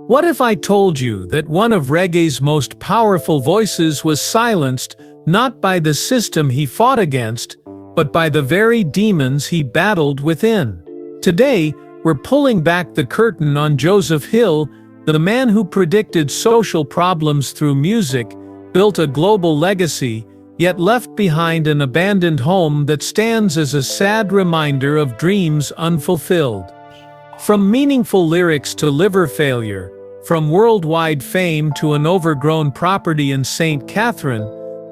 What if I told you that one of reggae's most powerful voices was silenced, not by the system he fought against, but by the very demons he battled within? Today, we're pulling back the curtain on Joseph Hill, the man who predicted social problems through music, built a global legacy, yet left behind an abandoned home that stands as a sad reminder of dreams unfulfilled. From meaningful lyrics to liver failure, from worldwide fame to an overgrown property in St. Catherine,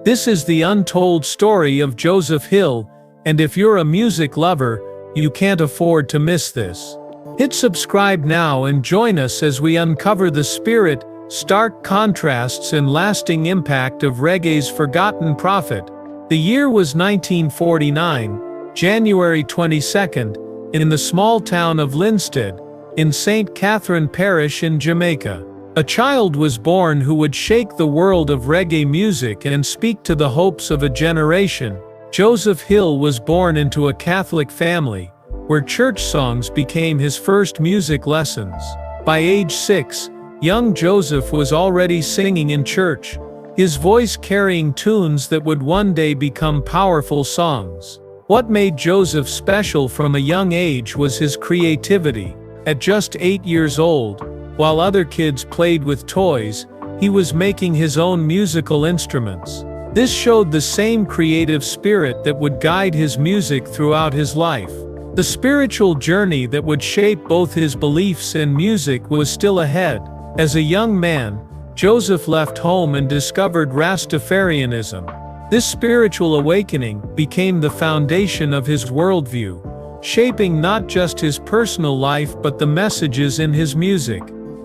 this is the untold story of Joseph Hill, and if you're a music lover, you can't afford to miss this. Hit subscribe now and join us as we uncover the spirit, stark contrasts and lasting impact of reggae's forgotten prophet. The year was 1949, January 22nd, in the small town of Linstead, in St. Catherine Parish in Jamaica. A child was born who would shake the world of reggae music and speak to the hopes of a generation. Joseph Hill was born into a Catholic family, where church songs became his first music lessons. By age 6, young Joseph was already singing in church, his voice carrying tunes that would one day become powerful songs. What made Joseph special from a young age was his creativity. At just 8 years old, while other kids played with toys, he was making his own musical instruments. This showed the same creative spirit that would guide his music throughout his life. The spiritual journey that would shape both his beliefs and music was still ahead. As a young man, Joseph left home and discovered Rastafarianism. This spiritual awakening became the foundation of his worldview, shaping not just his personal life but the messages in his music.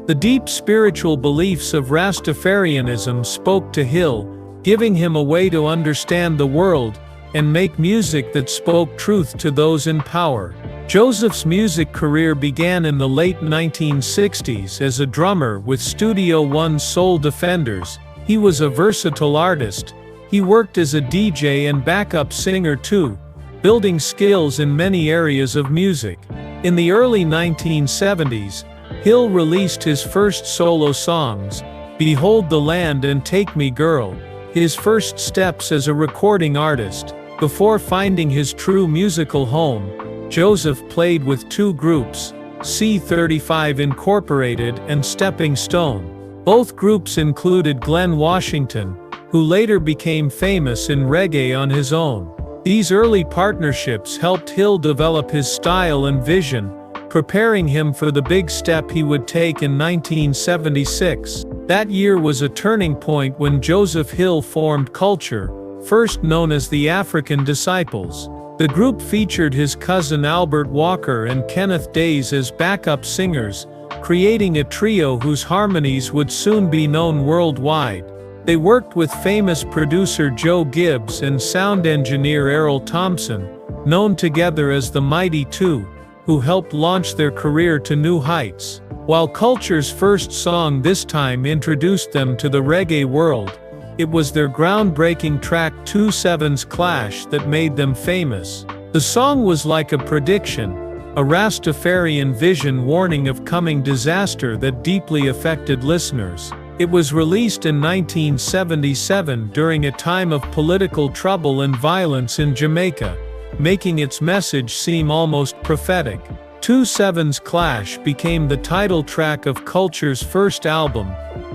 The deep spiritual beliefs of Rastafarianism spoke to Hill, giving him a way to understand the world and make music that spoke truth to those in power. Joseph's music career began in the late 1960s as a drummer with Studio One's Soul Defenders. He was a versatile artist. He worked as a DJ and backup singer too, building skills in many areas of music. In the early 1970s, Hill released his first solo songs, Behold the Land and Take Me Girl, his first steps as a recording artist. Before finding his true musical home, Joseph played with two groups, C35 Incorporated and Stepping Stone. Both groups included Glenn Washington, who later became famous in reggae on his own. These early partnerships helped Hill develop his style and vision, preparing him for the big step he would take in 1976. That year was a turning point when Joseph Hill formed Culture, first known as the African Disciples. The group featured his cousin Albert Walker and Kenneth Days as backup singers, creating a trio whose harmonies would soon be known worldwide. They worked with famous producer Joe Gibbs and sound engineer Errol Thompson, known together as the Mighty Two, who helped launch their career to new heights. While Culture's first song this time introduced them to the reggae world, it was their groundbreaking track 2/7's Clash that made them famous. The song was like a prediction, a Rastafarian vision warning of coming disaster that deeply affected listeners. It was released in 1977 during a time of political trouble and violence in Jamaica, making its message seem almost prophetic. 2/7's Clash became the title track of Culture's first album,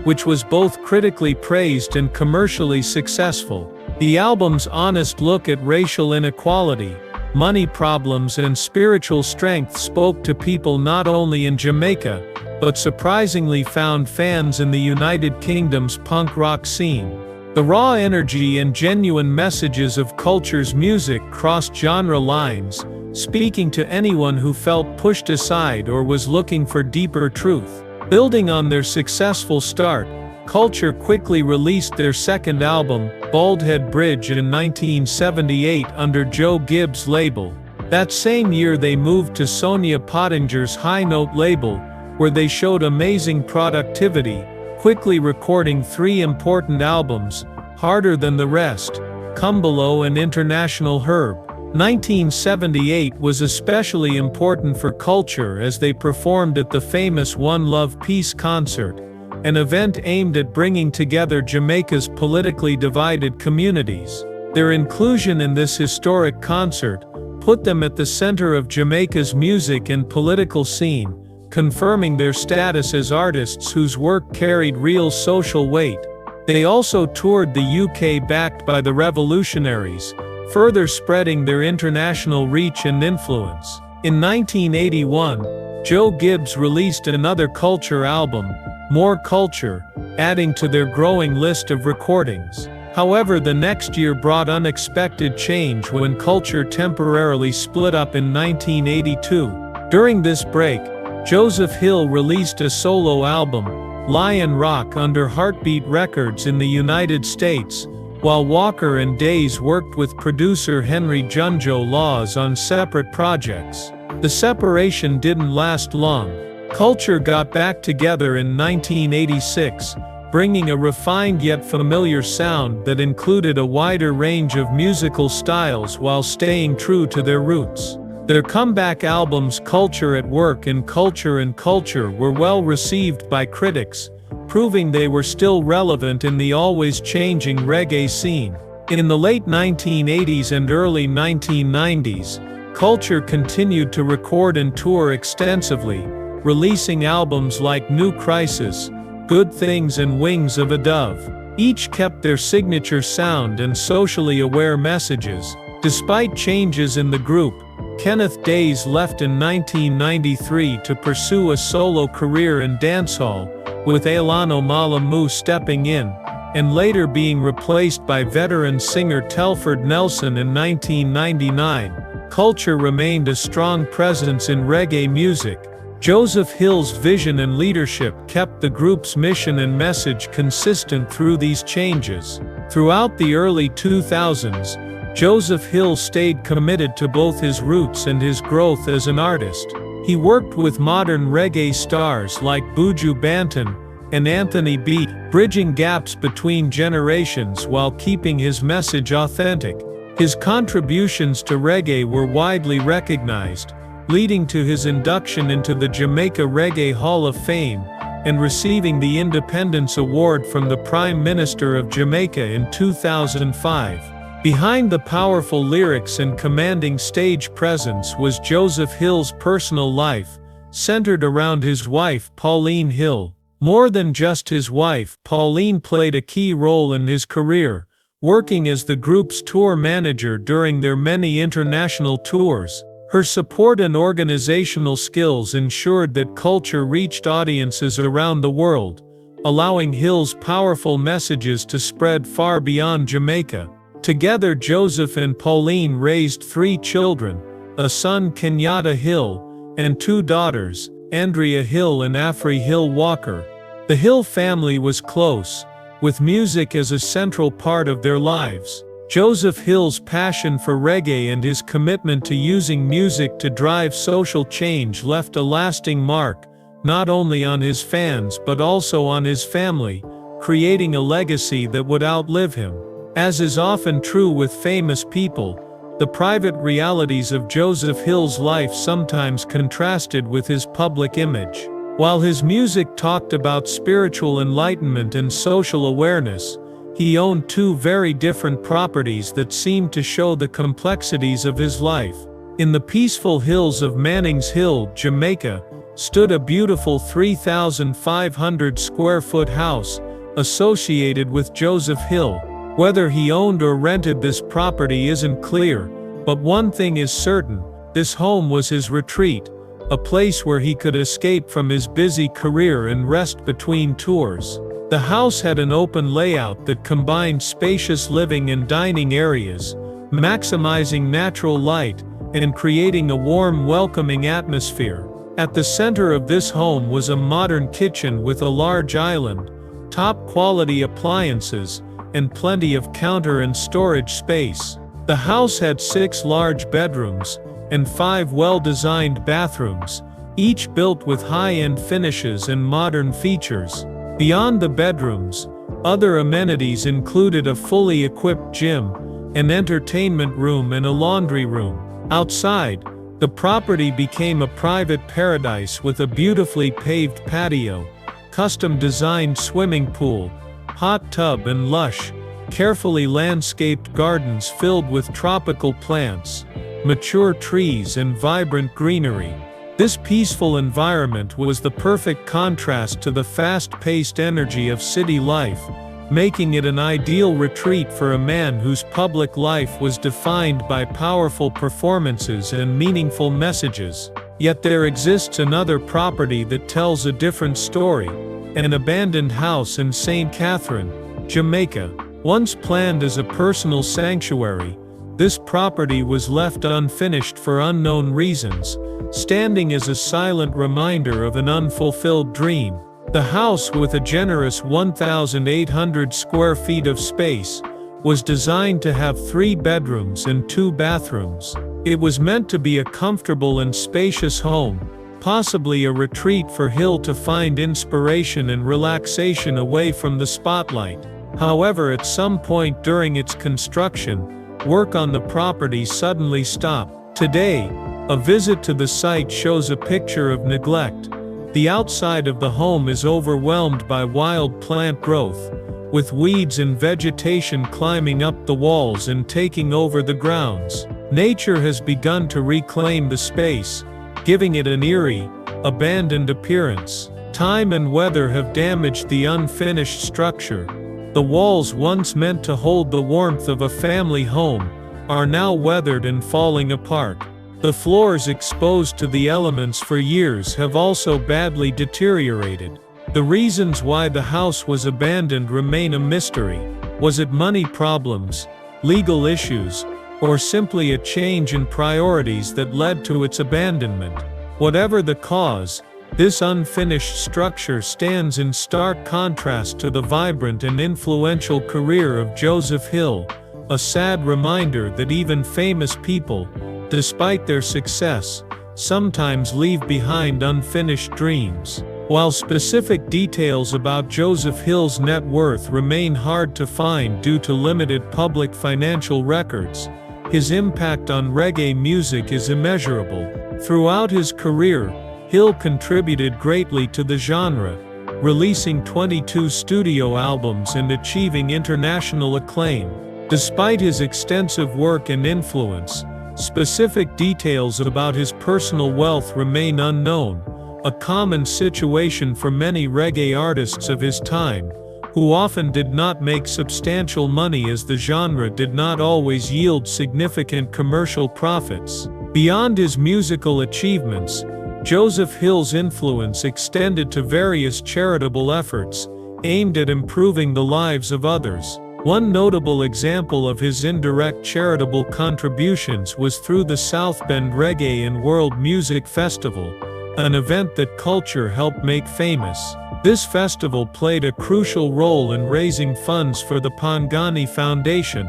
which was both critically praised and commercially successful. The album's honest look at racial inequality, money problems and spiritual strength spoke to people not only in Jamaica, but surprisingly found fans in the United Kingdom's punk rock scene. The raw energy and genuine messages of Culture's music crossed genre lines, speaking to anyone who felt pushed aside or was looking for deeper truth. Building on their successful start, Culture quickly released their second album, Baldhead Bridge, in 1978 under Joe Gibbs' label. That same year they moved to Sonia Pottinger's High Note label, where they showed amazing productivity, quickly recording 3 important albums, Harder Than the Rest, Come Below and International Herb. 1978 was especially important for Culture as they performed at the famous One Love Peace concert, an event aimed at bringing together Jamaica's politically divided communities. Their inclusion in this historic concert put them at the center of Jamaica's music and political scene, confirming their status as artists whose work carried real social weight. They also toured the UK backed by the Revolutionaries, further spreading their international reach and influence. In 1981, Joe Gibbs released another Culture album, More Culture, adding to their growing list of recordings. However, the next year brought unexpected change when Culture temporarily split up in 1982. During this break, Joseph Hill released a solo album, Lion Rock, under Heartbeat Records in the United States, while Walker and Days worked with producer Henry Junjo Laws on separate projects. The separation didn't last long. Culture got back together in 1986, bringing a refined yet familiar sound that included a wider range of musical styles while staying true to their roots. Their comeback albums Culture at Work and Culture were well received by critics, proving they were still relevant in the always changing reggae scene. In the late 1980s and early 1990s, Culture continued to record and tour extensively, releasing albums like New Crisis, Good Things and Wings of a Dove. Each kept their signature sound and socially aware messages. Despite changes in the group, Kenneth Days left in 1993 to pursue a solo career in dancehall, with Ailano Malamu stepping in, and later being replaced by veteran singer Telford Nelson in 1999. Culture remained a strong presence in reggae music. Joseph Hill's vision and leadership kept the group's mission and message consistent through these changes. Throughout the early 2000s, Joseph Hill stayed committed to both his roots and his growth as an artist. He worked with modern reggae stars like Buju Banton and Anthony B, bridging gaps between generations while keeping his message authentic. His contributions to reggae were widely recognized, leading to his induction into the Jamaica Reggae Hall of Fame and receiving the Independence Award from the Prime Minister of Jamaica in 2005. Behind the powerful lyrics and commanding stage presence was Joseph Hill's personal life, centered around his wife Pauline Hill. More than just his wife, Pauline played a key role in his career, working as the group's tour manager during their many international tours. Her support and organizational skills ensured that Culture reached audiences around the world, allowing Hill's powerful messages to spread far beyond Jamaica. Together, Joseph and Pauline raised 3 children, a son Kenyata Hill, and 2 daughters, Andrea Hill and Afri Hill Walker. The Hill family was close, with music as a central part of their lives. Joseph Hill's passion for reggae and his commitment to using music to drive social change left a lasting mark, not only on his fans but also on his family, creating a legacy that would outlive him. As is often true with famous people, the private realities of Joseph Hill's life sometimes contrasted with his public image. While his music talked about spiritual enlightenment and social awareness, he owned 2 very different properties that seemed to show the complexities of his life. In the peaceful hills of Manning's Hill, Jamaica, stood a beautiful 3,500 square foot house associated with Joseph Hill. Whether he owned or rented this property isn't clear, but one thing is certain: this home was his retreat, a place where he could escape from his busy career and rest between tours. The house had an open layout that combined spacious living and dining areas, maximizing natural light and creating a warm, welcoming atmosphere. At the center of this home was a modern kitchen with a large island, top-quality appliances, and plenty of counter and storage space. The house had 6 large bedrooms and 5 well-designed bathrooms, each built with high-end finishes and modern features. Beyond the bedrooms, other amenities included a fully equipped gym, an entertainment room and a laundry room. Outside, the property became a private paradise with a beautifully paved patio, custom-designed swimming pool, hot tub and lush, carefully landscaped gardens filled with tropical plants, mature trees and vibrant greenery. This peaceful environment was the perfect contrast to the fast-paced energy of city life, making it an ideal retreat for a man whose public life was defined by powerful performances and meaningful messages. Yet there exists another property that tells a different story, an abandoned house in St. Catherine, Jamaica. Once planned as a personal sanctuary, this property was left unfinished for unknown reasons, standing as a silent reminder of an unfulfilled dream. The house, with a generous 1,800 square feet of space, was designed to have 3 bedrooms and 2 bathrooms. It was meant to be a comfortable and spacious home, possibly a retreat for Hill to find inspiration and relaxation away from the spotlight. However, at some point during its construction, work on the property suddenly stopped. Today, a visit to the site shows a picture of neglect. The outside of the home is overwhelmed by wild plant growth, with weeds and vegetation climbing up the walls and taking over the grounds. Nature has begun to reclaim the space, giving it an eerie, abandoned appearance. Time and weather have damaged the unfinished structure. The walls, once meant to hold the warmth of a family home, are now weathered and falling apart. The floors, exposed to the elements for years, have also badly deteriorated. The reasons why the house was abandoned remain a mystery. Was it money problems, legal issues, or simply a change in priorities that led to its abandonment? Whatever the cause, this unfinished structure stands in stark contrast to the vibrant and influential career of Joseph Hill, a sad reminder that even famous people, despite their success, sometimes leave behind unfinished dreams. While specific details about Joseph Hill's net worth remain hard to find due to limited public financial records, his impact on reggae music is immeasurable. Throughout his career, Hill contributed greatly to the genre, releasing 22 studio albums and achieving international acclaim. Despite his extensive work and influence, specific details about his personal wealth remain unknown, a common situation for many reggae artists of his time, who often did not make substantial money as the genre did not always yield significant commercial profits. Beyond his musical achievements, Joseph Hill's influence extended to various charitable efforts, aimed at improving the lives of others. One notable example of his indirect charitable contributions was through the South Bend Reggae and World Music Festival, an event that culture helped make famous. This festival played a crucial role in raising funds for the Pangani Foundation,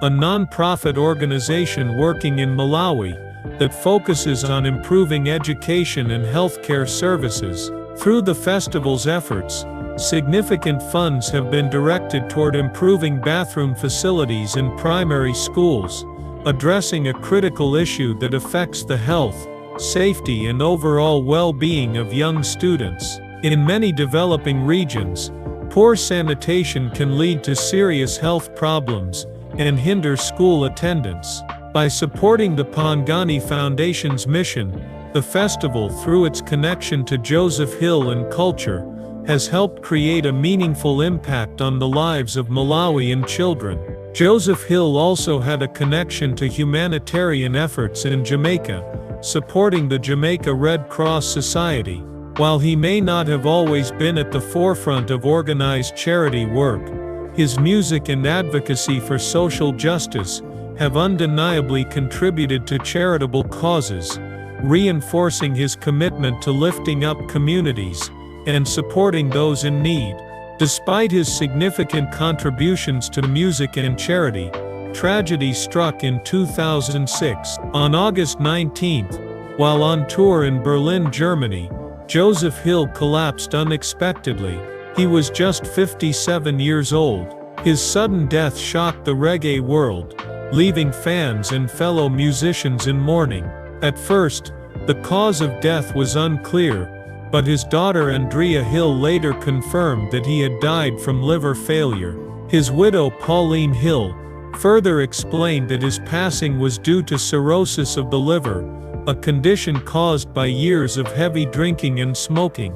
a non-profit organization working in Malawi that focuses on improving education and healthcare services. Through the festival's efforts, significant funds have been directed toward improving bathroom facilities in primary schools, addressing a critical issue that affects the health, safety and overall well-being of young students. In many developing regions, poor sanitation can lead to serious health problems and hinder school attendance. By supporting the Pangani Foundation's mission, the festival, through its connection to Joseph Hill and culture, has helped create a meaningful impact on the lives of Malawian children. Joseph Hill also had a connection to humanitarian efforts in Jamaica, supporting the Jamaica Red Cross Society. While he may not have always been at the forefront of organized charity work, his music and advocacy for social justice have undeniably contributed to charitable causes, reinforcing his commitment to lifting up communities and supporting those in need. Despite his significant contributions to music and charity, tragedy struck in 2006. On August 19th, while on tour in Berlin, Germany, Joseph Hill collapsed unexpectedly. He was just 57 years old. His sudden death shocked the reggae world, leaving fans and fellow musicians in mourning. At first, the cause of death was unclear, but his daughter Andrea Hill later confirmed that he had died from liver failure. His widow Pauline Hill further explained that his passing was due to cirrhosis of the liver, a condition caused by years of heavy drinking and smoking.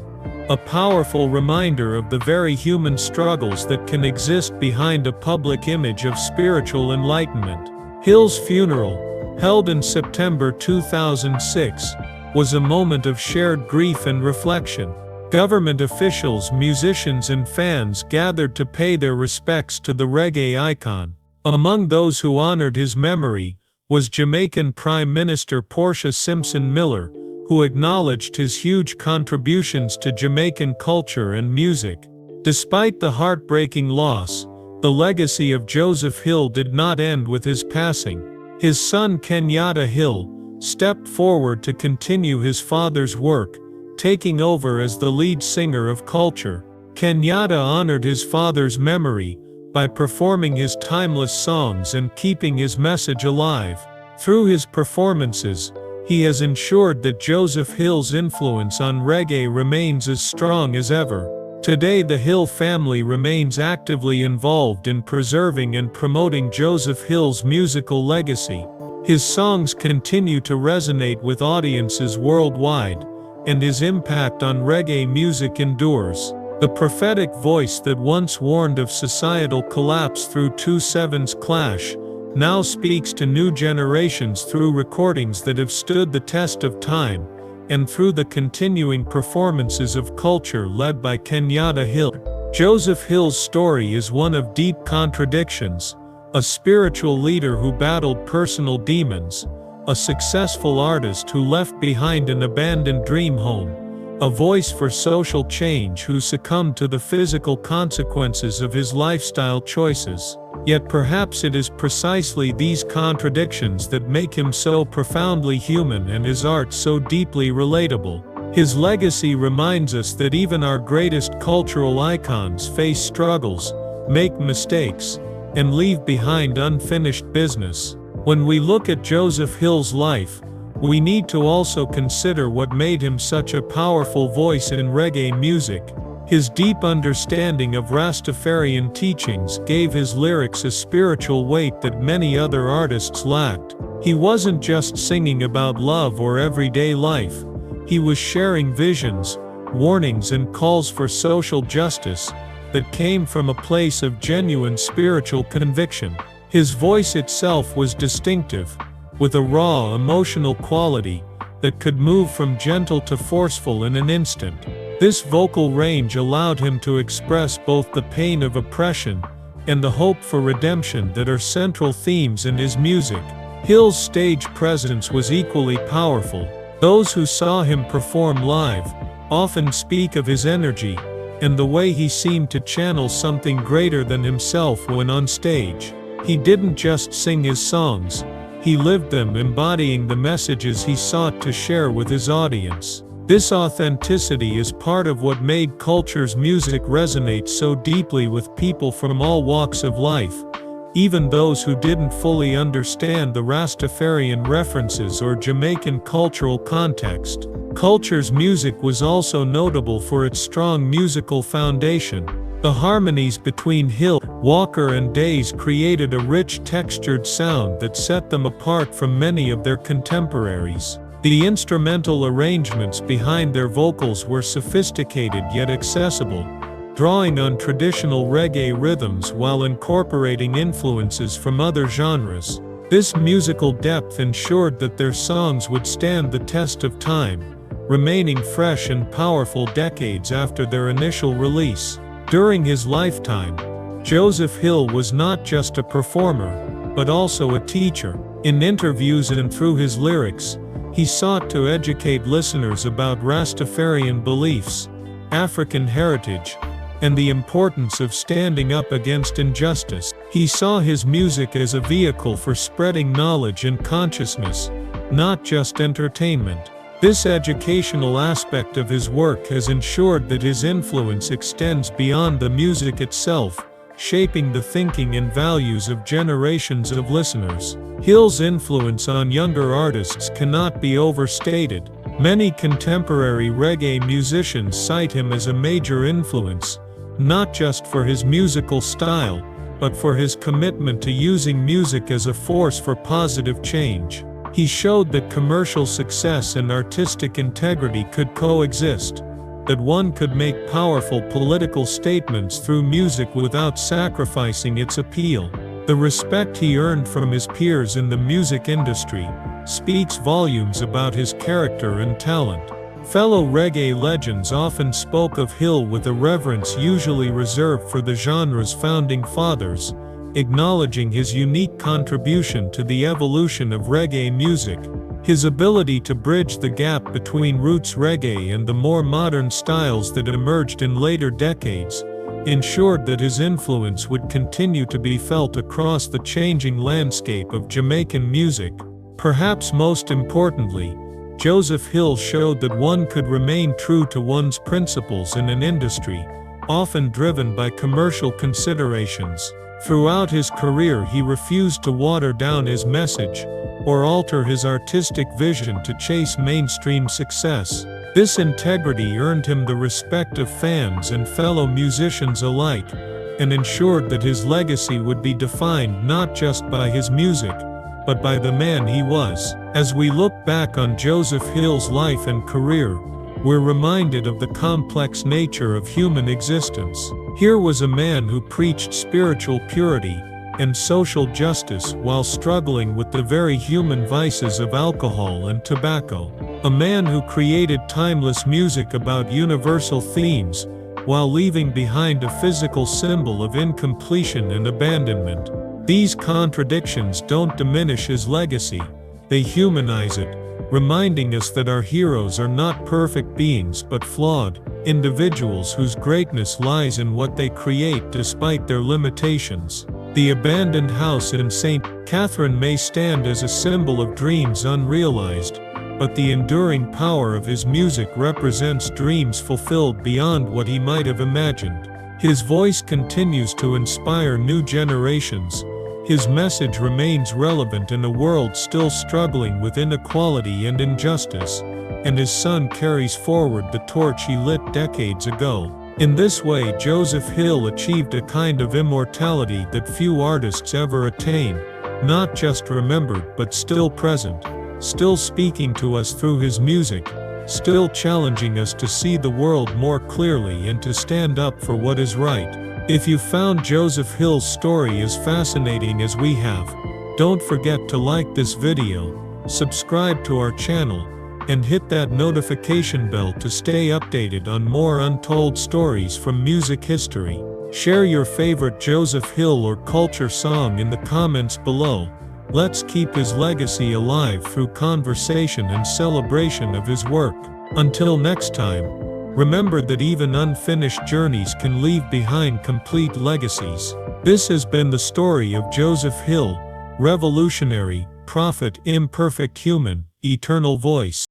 A powerful reminder of the very human struggles that can exist behind a public image of spiritual enlightenment. Hill's funeral, held in September 2006, was a moment of shared grief and reflection. Government officials, musicians and fans gathered to pay their respects to the reggae icon. Among those who honored his memory was Jamaican Prime Minister Portia Simpson Miller, who acknowledged his huge contributions to Jamaican culture and music. Despite the heartbreaking loss, the legacy of Joseph Hill did not end with his passing. His son Kenyata Hill stepped forward to continue his father's work, taking over as the lead singer of culture. Kenyata honored his father's memory by performing his timeless songs and keeping his message alive. Through his performances, he has ensured that Joseph Hill's influence on reggae remains as strong as ever. Today, the Hill family remains actively involved in preserving and promoting Joseph Hill's musical legacy. His songs continue to resonate with audiences worldwide, and his impact on reggae music endures. The prophetic voice that once warned of societal collapse through 2/7's clash now speaks to new generations through recordings that have stood the test of time, and through the continuing performances of culture led by Kenyata Hill. Joseph Hill's story is one of deep contradictions: a spiritual leader who battled personal demons, a successful artist who left behind an abandoned dream home, a voice for social change who succumbed to the physical consequences of his lifestyle choices. Yet perhaps it is precisely these contradictions that make him so profoundly human and his art so deeply relatable. His legacy reminds us that even our greatest cultural icons face struggles, make mistakes, and leave behind unfinished business. When we look at Joseph Hill's life, we need to also consider what made him such a powerful voice in reggae music. His deep understanding of Rastafarian teachings gave his lyrics a spiritual weight that many other artists lacked. He wasn't just singing about love or everyday life. He was sharing visions, warnings and calls for social justice that came from a place of genuine spiritual conviction. His voice itself was distinctive, with a raw emotional quality that could move from gentle to forceful in an instant. This vocal range allowed him to express both the pain of oppression and the hope for redemption that are central themes in his music. Hill's stage presence was equally powerful. Those who saw him perform live often speak of his energy and the way he seemed to channel something greater than himself when on stage. He didn't just sing his songs, he lived them, embodying the messages he sought to share with his audience. This authenticity is part of what made culture's music resonate so deeply with people from all walks of life, even those who didn't fully understand the Rastafarian references or Jamaican cultural context. Culture's music was also notable for its strong musical foundation. The harmonies between Hill, Walker and Days created a rich textured sound that set them apart from many of their contemporaries. The instrumental arrangements behind their vocals were sophisticated yet accessible, drawing on traditional reggae rhythms while incorporating influences from other genres. This musical depth ensured that their songs would stand the test of time, remaining fresh and powerful decades after their initial release. During his lifetime, Joseph Hill was not just a performer, but also a teacher. In interviews and through his lyrics, he sought to educate listeners about Rastafarian beliefs, African heritage, and the importance of standing up against injustice. He saw his music as a vehicle for spreading knowledge and consciousness, not just entertainment. This educational aspect of his work has ensured that his influence extends beyond the music itself, shaping the thinking and values of generations of listeners. Hill's influence on younger artists cannot be overstated. Many contemporary reggae musicians cite him as a major influence, not just for his musical style, but for his commitment to using music as a force for positive change. He showed that commercial success and artistic integrity could coexist, that one could make powerful political statements through music without sacrificing its appeal. The respect he earned from his peers in the music industry speaks volumes about his character and talent. Fellow reggae legends often spoke of Hill with a reverence usually reserved for the genre's founding fathers, acknowledging his unique contribution to the evolution of reggae music. His ability to bridge the gap between roots reggae and the more modern styles that emerged in later decades ensured that his influence would continue to be felt across the changing landscape of Jamaican music. Perhaps most importantly, Joseph Hill showed that one could remain true to one's principles in an industry often driven by commercial considerations. Throughout his career, he refused to water down his message or alter his artistic vision to chase mainstream success. This integrity earned him the respect of fans and fellow musicians alike, and ensured that his legacy would be defined not just by his music, but by the man he was. As we look back on Joseph Hill's life and career, we're reminded of the complex nature of human existence. Here was a man who preached spiritual purity and social justice while struggling with the very human vices of alcohol and tobacco. A man who created timeless music about universal themes while leaving behind a physical symbol of incompletion and abandonment. These contradictions don't diminish his legacy, they humanize it, reminding us that our heroes are not perfect beings but flawed individuals whose greatness lies in what they create despite their limitations. The abandoned house in St. Catherine may stand as a symbol of dreams unrealized, but the enduring power of his music represents dreams fulfilled beyond what he might have imagined. His voice continues to inspire new generations. His message remains relevant in a world still struggling with inequality and injustice, and his son carries forward the torch he lit decades ago. In this way, Joseph Hill achieved a kind of immortality that few artists ever attain, not just remembered but still present, still speaking to us through his music, still challenging us to see the world more clearly and to stand up for what is right. If you found Joseph Hill's story as fascinating as we have, don't forget to like this video, subscribe to our channel, and hit that notification bell to stay updated on more untold stories from music history. Share your favorite Joseph Hill or culture song in the comments below. Let's keep his legacy alive through conversation and celebration of his work. Until next time, remember that even unfinished journeys can leave behind complete legacies. This has been the story of Joseph Hill, revolutionary, prophet, imperfect human, eternal voice.